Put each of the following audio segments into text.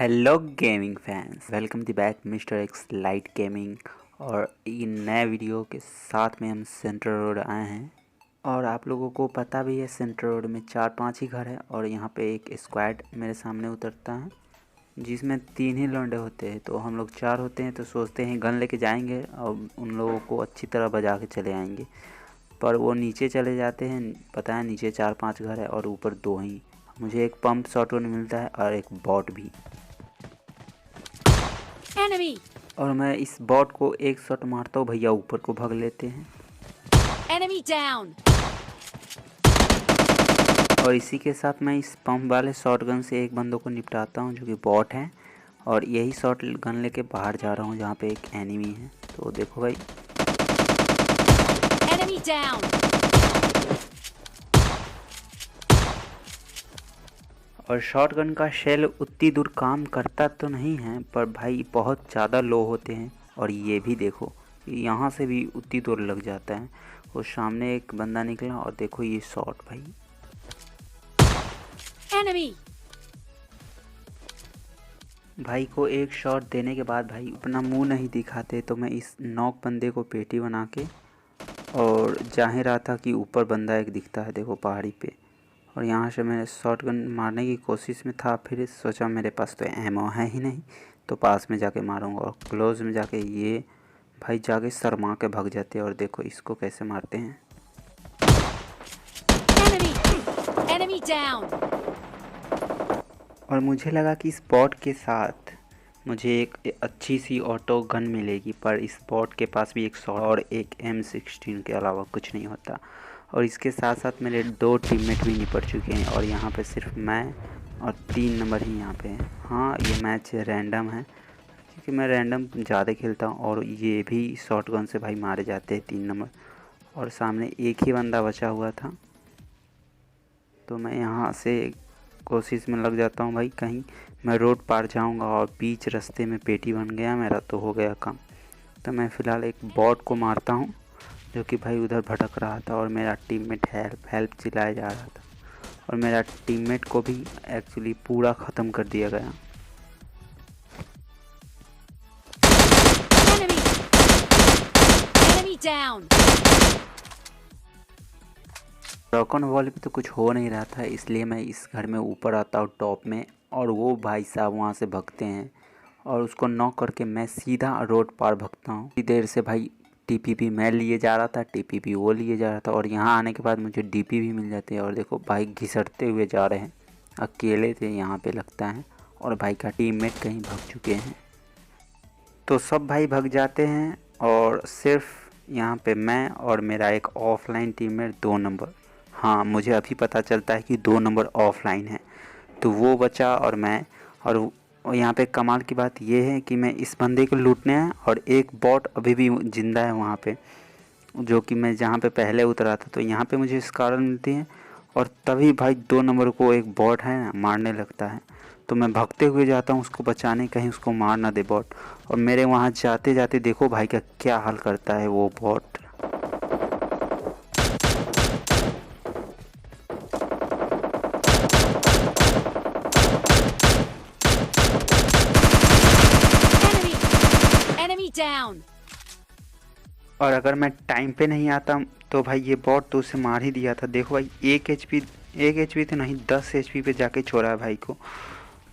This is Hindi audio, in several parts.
हेलो गेमिंग फैंस, वेलकम दी back mister x light gaming. और ये नए वीडियो के साथ में हम सेंट्रल रोड आए हैं। और आप लोगों को पता भी है सेंट्रल रोड में 4-5 ही घर है और यहाँ पे एक स्क्वाड मेरे सामने उतरता है जिसमें 3 ही लौंडे होते हैं। तो हम लोग 4 होते हैं तो सोचते हैं गन लेके जाएंगे और उन लोगों को अच्छी तरह बजा के चले आएंगे, पर वो नीचे चले जाते हैं। पता है नीचे 4-5 घर है और ऊपर 2 ही। मुझे एक पंप शॉट मिलता है और एक बॉट भी। Enemy! और मैं इस बॉट को एक शॉट मारता हूँ, भैया ऊपर को भाग लेते हैं। Enemy down! और इसी के साथ मैं इस पंप वाले शॉटगन से एक बंदों को निपटाता हूँ जो कि बॉट है। और यही शॉट गन लेके बाहर जा रहा हूँ जहाँ पे एक एनिमी है। तो देखो भाई, Enemy down! और शॉटगन का शेल उतनी दूर काम करता तो नहीं है, पर भाई बहुत ज़्यादा लो होते हैं। और ये भी देखो, यहाँ से भी उतनी दूर लग जाता है। वो सामने एक बंदा निकला और देखो ये शॉट भाई। Enemy! भाई को एक शॉट देने के बाद भाई अपना मुंह नहीं दिखाते, तो मैं इस नॉक बंदे को पेटी बना के और जा ही रहा था कि ऊपर बंदा एक दिखता है देखो पहाड़ी पे। और यहाँ से मैं शॉटगन मारने की कोशिश में था, फिर सोचा मेरे पास तो एमो है ही नहीं, तो पास में जाके मारूंगा। और क्लोज में जाके ये भाई जाके शर्मा के भाग जाते हैं। और देखो इसको कैसे मारते हैं। Enemy! Enemy down! और मुझे लगा कि इस बॉट के साथ मुझे एक अच्छी सी ऑटो गन मिलेगी, पर इस बॉट के पास भी एक शॉट और एक M16 के अलावा कुछ नहीं होता। और इसके साथ साथ मेरे 2 टीममेट भी निपट चुके हैं और यहाँ पे सिर्फ मैं और 3 नंबर ही यहाँ पे हैं। हाँ, ये मैच रैंडम है क्योंकि मैं रैंडम ज़्यादा खेलता हूँ। और ये भी शॉटगन से भाई मारे जाते हैं 3 नंबर। और सामने एक ही बंदा बचा हुआ था, तो मैं यहाँ से कोशिश में लग जाता हूँ भाई, कहीं मैं रोड पार जाऊँगा। और बीच रास्ते में पेटी बन गया मेरा, तो हो गया काम। तो मैं फ़िलहाल एक बॉट को मारता हूँ जो कि भाई उधर भटक रहा था। और मेरा टीममेट हेल्प हेल्प चिल्लाया जा रहा था और मेरा टीममेट को भी एक्चुअली पूरा ख़त्म कर दिया गया। Enemy! Enemy down! Broken wall पे तो कुछ हो नहीं रहा था, इसलिए मैं इस घर में ऊपर आता हूँ टॉप में। और वो भाई साहब वहाँ से भगते हैं और उसको नॉक करके मैं सीधा रोड पार भगता हूँ। इतनी देर से भाई टीपीपी मैं लिए जा रहा था, टीपीपी वो लिए जा रहा था। और यहाँ आने के बाद मुझे डीपी भी मिल जाती है। और देखो भाई घिसटते हुए जा रहे हैं, अकेले थे यहाँ पे लगता है। और भाई का टीममेट कहीं भाग चुके हैं, तो सब भाई भाग जाते हैं और सिर्फ यहाँ पे मैं और मेरा एक ऑफलाइन टीममेट 2 नंबर। हाँ, मुझे अभी पता चलता है कि 2 नंबर ऑफलाइन है, तो वो बचा और मैं। और यहाँ पे कमाल की बात ये है कि मैं इस बंदे को लूटने आया और एक बॉट अभी भी ज़िंदा है वहाँ पे, जो कि मैं जहाँ पे पहले उतरा था। तो यहाँ पे मुझे स्कार मिलती है और तभी भाई 2 नंबर को एक बॉट है ना मारने लगता है। तो मैं भागते हुए जाता हूँ उसको बचाने, कहीं उसको मार ना दे बॉट। और मेरे वहाँ जाते जाते देखो भाई का क्या हाल करता है वो बॉट। Enemy! Enemy down! और अगर मैं टाइम पे नहीं आता तो भाई ये बॉट तो उसे मार ही दिया था। देखो भाई 1 HP तो नहीं 10 HP पे जाके छोड़ा है भाई को।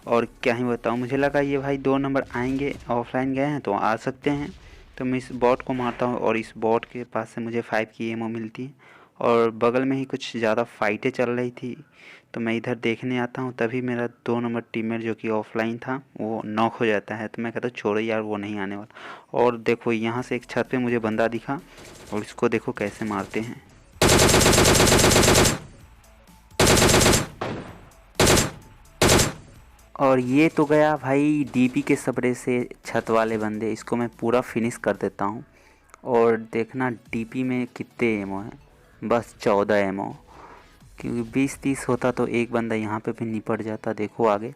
और क्या ही बताऊँ, मुझे लगा ये भाई 2 नंबर आएंगे, ऑफलाइन गए हैं तो आ सकते हैं। तो मैं इस बॉट को मारता हूँ और इस बॉट के पास से मुझे 5 की एमओ मिलती है। और बगल में ही कुछ ज़्यादा फाइटें चल रही थी, तो मैं इधर देखने आता हूँ। तभी मेरा 2 नंबर टीममेट जो कि ऑफलाइन था वो नॉक हो जाता है। तो मैं कहता छोड़ो यार, वो नहीं आने वाला। और देखो यहाँ से एक छत पे मुझे बंदा दिखा और इसको देखो कैसे मारते हैं। और ये तो गया भाई डीपी के सपरे से छत वाले बंदे, इसको मैं पूरा फिनिश कर देता हूँ। और देखना डीपी में कितने एमओ हैं, बस 14 एमओ, क्योंकि 20-30 होता तो एक बंदा यहाँ पे भी निपट जाता। देखो आगे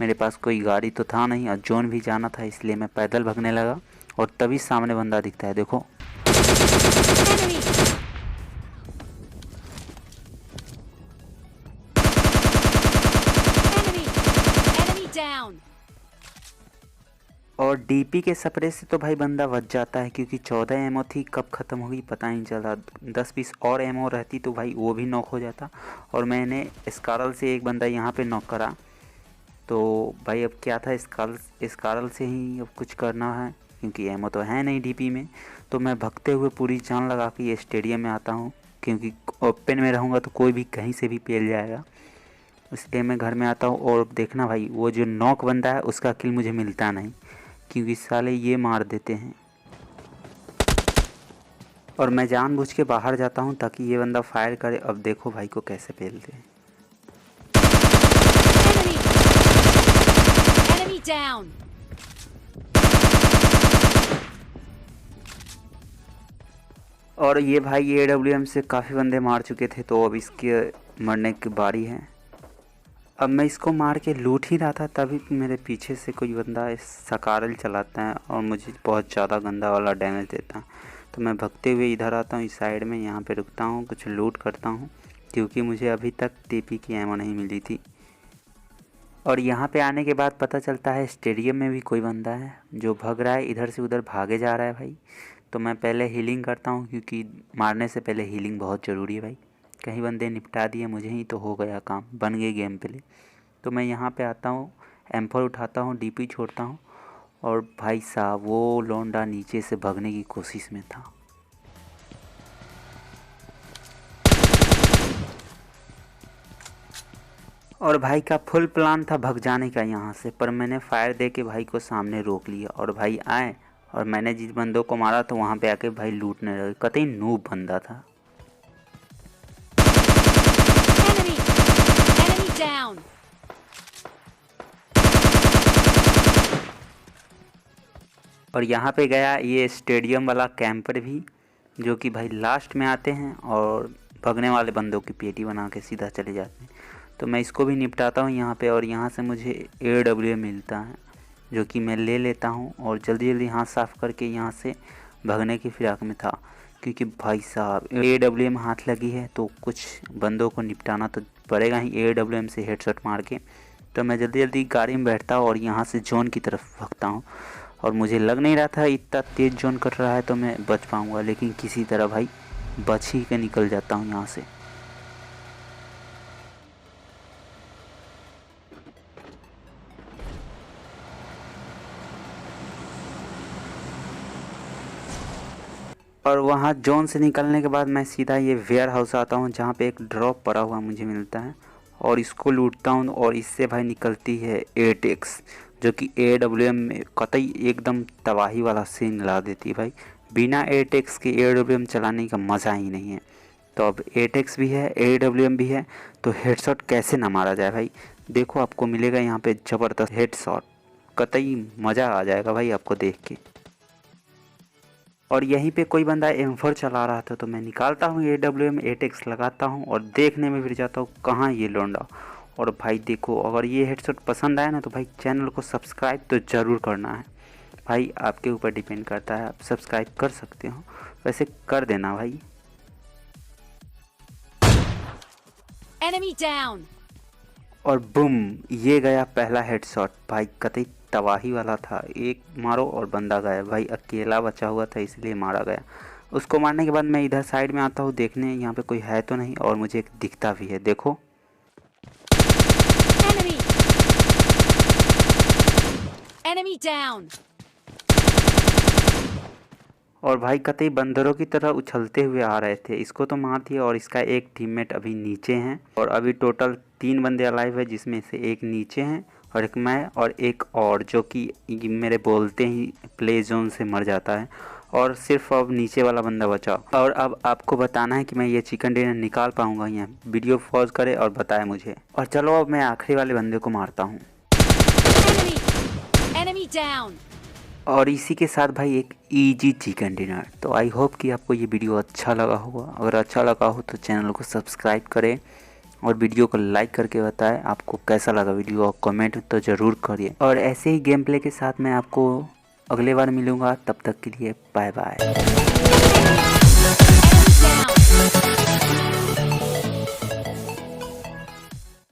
मेरे पास कोई गाड़ी तो था नहीं और जोन भी जाना था, इसलिए मैं पैदल भागने लगा। और तभी सामने बंदा दिखता है देखो। Enemy! Enemy! Enemy down! और डीपी के स्प्रे से तो भाई बंदा बच जाता है, क्योंकि 14 एमओ थी, कब ख़त्म हो गई पता नहीं चला। 10-20 और एमओ रहती तो भाई वो भी नॉक हो जाता। और मैंने स्कारल से एक बंदा यहाँ पे नॉक करा। तो भाई अब क्या था, स्कारल से ही अब कुछ करना है, क्योंकि एमओ तो है नहीं डीपी में। तो मैं भगते हुए पूरी जान लगा के ये स्टेडियम में आता हूँ, क्योंकि ओपन में रहूँगा तो कोई भी कहीं से भी पेल जाएगा। इसलिए मैं घर में आता हूँ। और देखना भाई, वो जो नॉक बंदा है उसका किल मुझे मिलता नहीं, क्योंकि साले ये मार देते हैं। और मैं जानबूझ के बाहर जाता हूँ ताकि ये बंदा फायर करे। अब देखो भाई को कैसे पेलते हैं। Enemy down. और ये भाई AWM से काफ़ी बंदे मार चुके थे, तो अब इसके मरने की बारी है। अब मैं इसको मार के लूट ही रहा था, तभी मेरे पीछे से कोई बंदा स्कारल चलाता है और मुझे बहुत ज़्यादा गंदा वाला डैमेज देता है। तो मैं भगते हुए इधर आता हूँ, इस साइड में यहाँ पे रुकता हूँ, कुछ लूट करता हूँ, क्योंकि मुझे अभी तक टीपी की एमो नहीं मिली थी। और यहाँ पे आने के बाद पता चलता है स्टेडियम में भी कोई बंदा है जो भग रहा है, इधर से उधर भागे जा रहा है भाई। तो मैं पहले हीलिंग करता हूँ, क्योंकि मारने से पहले हीलिंग बहुत ज़रूरी है भाई। कहीं बंदे निपटा दिए मुझे ही तो हो गया काम, बन गई गेम प्ले। तो मैं यहाँ पे आता हूँ, M4 उठाता हूँ, डीपी छोड़ता हूँ, और भाई साहब वो लौंडा नीचे से भागने की कोशिश में था। और भाई का फुल प्लान था भग जाने का यहाँ से, पर मैंने फायर दे के भाई को सामने रोक लिया। और भाई आए और मैंने जिस बंदों को मारा तो वहाँ पे आके भाई लूटने लगे। कतई नूब बंदा था। Enemy down. और यहाँ पे गया ये स्टेडियम वाला कैंपर भी, जो कि भाई लास्ट में आते हैं और भगने वाले बंदों की पेटी बना के सीधा चले जाते हैं। तो मैं इसको भी निपटाता हूँ यहाँ पे, और यहाँ से मुझे AWM मिलता है, जो कि मैं ले लेता हूँ और जल्दी जल्दी हाथ साफ़ करके यहाँ से भगने की फिराक में था। क्योंकि भाई साहब AWM हाथ लगी है तो कुछ बंदों को निपटाना तो पड़ेगा ही AWM से हेडशॉट मार के। तो मैं जल्दी जल्दी गाड़ी में बैठता हूँ और यहाँ से जोन की तरफ भागता हूँ। और मुझे लग नहीं रहा था इतना तेज़ जोन कट रहा है तो मैं बच पाऊँगा, लेकिन किसी तरह भाई बच ही के निकल जाता हूँ यहाँ से। और वहाँ जोन से निकलने के बाद मैं सीधा ये वेयर हाउस आता हूँ, जहाँ पे एक ड्रॉप पड़ा हुआ मुझे मिलता है, और इसको लूटता हूँ। और इससे भाई निकलती है 8x, जो कि AWM में कतई एकदम तबाही वाला सीन ला देती है भाई। बिना 8x के AWM चलाने का मज़ा ही नहीं है। तो अब 8x भी है, AWM भी है, तो हेडशॉट कैसे ना मारा जाए भाई। देखो आपको मिलेगा यहाँ पे ज़बरदस्त हेडशॉट, कतई मज़ा आ जाएगा भाई आपको देख के। और यहीं पे कोई बंदा M4 चला रहा था, तो मैं निकालता हूँ AWM 8x लगाता हूँ और देखने में फिर जाता हूँ कहाँ ये लौंडा। और भाई देखो, अगर ये हेडशॉट पसंद आया ना तो भाई चैनल को सब्सक्राइब तो ज़रूर करना है भाई, आपके ऊपर डिपेंड करता है, आप सब्सक्राइब कर सकते हो, वैसे कर देना भाई। Enemy down. और बुम, ये गया पहला हेडशॉट भाई, कतई तबाही वाला था। एक मारो और बंदा गया भाई, अकेला बचा हुआ था इसलिए मारा गया। उसको मारने के बाद मैं इधर साइड में आता हूँ देखने यहाँ पे कोई है तो नहीं, और मुझे एक दिखता भी है, देखो। Enemy down. और भाई कतई बंदरों की तरह उछलते हुए आ रहे थे। इसको तो मार दिया, और इसका एक टीममेट अभी नीचे हैं। और अभी टोटल 3 बंदे अलाइव है, जिसमें से एक नीचे हैं और एक मैं और एक और, जो कि मेरे बोलते ही प्ले जोन से मर जाता है। और सिर्फ अब नीचे वाला बंदा बचा। और अब आपको बताना है कि मैं ये चिकन डिनर निकाल पाऊँगा यहाँ। वीडियो पॉज करे और बताए मुझे। और चलो अब मैं आखिरी वाले बंदे को मारता हूँ। Enemy down. और इसी के साथ भाई एक इजी चिकन डिनर। तो आई होप कि आपको ये वीडियो अच्छा लगा होगा। अगर अच्छा लगा हो तो चैनल को सब्सक्राइब करें और वीडियो को लाइक करके बताएं आपको कैसा लगा वीडियो, और कमेंट तो ज़रूर करिए। और ऐसे ही गेम प्ले के साथ मैं आपको अगले बार मिलूँगा, तब तक के लिए बाय बाय।